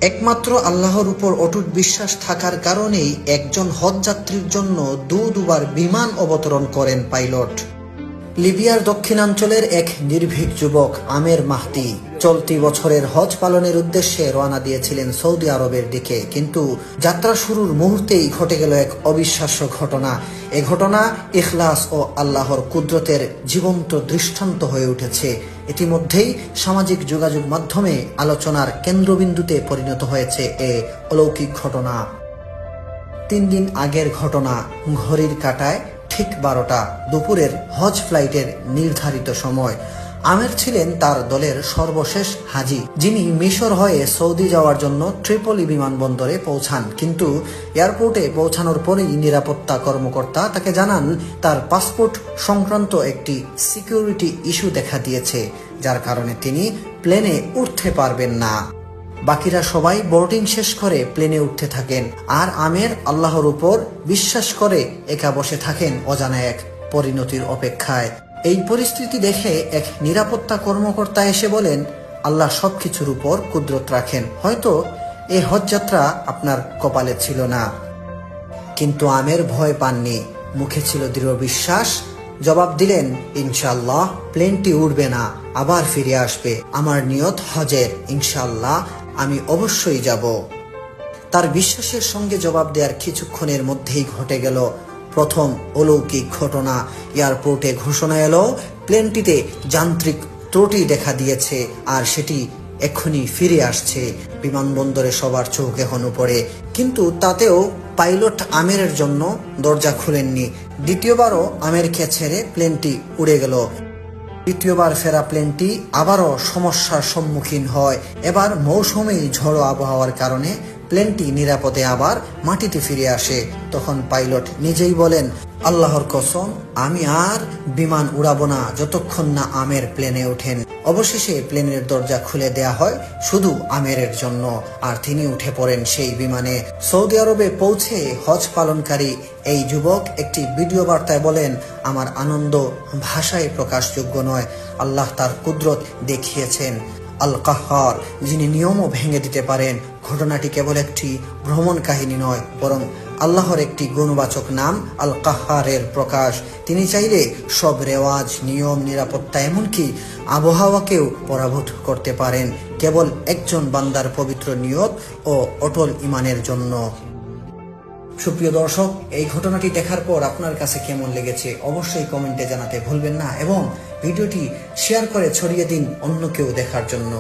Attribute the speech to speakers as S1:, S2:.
S1: একমাত্র আল্লাহর উপর অটুট বিশ্বাস থাকার কারণেই একজন হজযাত্রীর জন্য দুবার বিমান অবতরণ করেন পাইলট। লিবিয়ার দক্ষিণাঞ্চলের এক নির্ভীক যুবক আমের মাহদি চলতি বছরের হজ পালনের উদ্দেশ্যে রওনা দিয়েছিলেন সৌদি আরবের দিকে, কিন্তু যাত্রা শুরুর মুহূর্তেই ঘটে গেল এক অবিশ্বাস্য ঘটনা। এ ঘটনা ইখলাস ও আল্লাহর কুদরতের জীবন্ত দৃষ্টান্ত হয়ে উঠেছে। ইতিমধ্যেই সামাজিক যোগাযোগ মাধ্যমে আলোচনার কেন্দ্রবিন্দুতে পরিণত হয়েছে এ অলৌকিক ঘটনা। 3 দিন আগের ঘটনা। ঘড়ির কাঁটায় ঠিক 12টা, দুপুরের হজ ফ্লাইটের নির্ধারিত সময়। আমের ছিলেন তার দলের সর্বশেষ হাজি, যিনি মিশর হয়ে সৌদি যাওয়ার জন্য ট্রিপলি বিমানবন্দরে পৌঁছান। কিন্তু এয়ারপোর্টে পৌঁছানোর পরেই নিরাপত্তা কর্মকর্তা তাকে জানান তার পাসপোর্ট সংক্রান্ত একটি সিকিউরিটি ইস্যু দেখা দিয়েছে, যার কারণে তিনি প্লেনে উঠতে পারবেন না। বাকিরা সবাই বোর্ডিং শেষ করে প্লেনে উঠতে থাকেন, আর আমের আল্লাহর উপর বিশ্বাস করে একা বসে থাকেন অজানা এক পরিণতির অপেক্ষায়। এই পরিস্থিতি দেখে এক নিরাপত্তা কর্মকর্তা এসে বলেন, আল্লাহ সবকিছুর উপর কুদরত রাখেন, হয়তো এই হজযাত্রা আপনার কপালে ছিল না। কিন্তু আমের ভয় পাননি, মুখে ছিল দৃঢ় বিশ্বাস। জবাব দিলেন, ইনশাআল্লাহ প্লেনটি উড়বে না, আবার ফিরে আসবে। আমার নিয়ত হজের, ইনশাআল্লাহ আমি অবশ্যই যাব। তার বিশ্বাসের সঙ্গে জবাব দেওয়ার কিছুক্ষণের মধ্যেই ঘটে গেল প্রথম অলৌকিক ঘটনা। এয়ারপোর্টে ঘোষণা এলো প্লেনটিতে যান্ত্রিক ত্রুটি দেখা দিয়েছে, আর সেটি এক্ষুনি ফিরে আসছে। বিমানবন্দরে সবার চোখ এখন উপরে, কিন্তু তাতেও পাইলট আমেরের জন্য দরজা খুলেননি। দ্বিতীয়বারও আমেরকে ছেড়ে প্লেনটি উড়ে গেল। তৃতীয়বার ফেরা প্লেনটি আবারও সমস্যার সম্মুখীন হয়। এবার মৌসুমী ঝড়ো আবহাওয়ার কারণে প্লেনটি নিরাপদে আবার মাটিতে ফিরে আসে। তখন পাইলট নিজেই বলেন, আল্লাহর কসম, আমি আর বিমান উড়াবো না যতক্ষণ না আমের প্লেনে ওঠেন। অবশেষে প্লেনের দরজা খুলে দেয়া হয় শুধু আমেরের জন্য, আর তিনি উঠে পড়েন সেই বিমানে। সৌদি আরবে পৌঁছে হজ পালনকারী এই যুবক একটি ভিডিও বার্তায় বলেন, আমার আনন্দ ভাষায় প্রকাশযোগ্য নয়। আল্লাহ তার কুদরত দেখিয়েছেন। আল কাহ্হার, যিনি নিয়মও ভেঙে দিতে পারেন। ঘটনাটি কেবল একটি ভ্রমণ কাহিনী নয়, বরং আল্লাহর একটি গুণবাচক নাম আল কাহ্হারের প্রকাশ। তিনি চাইলে সব রেওয়াজ, নিয়ম, নিরাপত্তা, এমনকি আবহাওয়াকেও পরাভূত করতে পারেন, কেবল একজন বান্দার পবিত্র নিয়ত ও অটল ঈমানের জন্য। সুপ্রিয় দর্শক, এই ঘটনাটি দেখার পর আপনার কাছে কেমন লেগেছে অবশ্যই কমেন্টে জানাতে ভুলবেন না, এবং ভিডিওটি শেয়ার করে ছড়িয়ে দিন অন্য কেউ দেখার জন্য।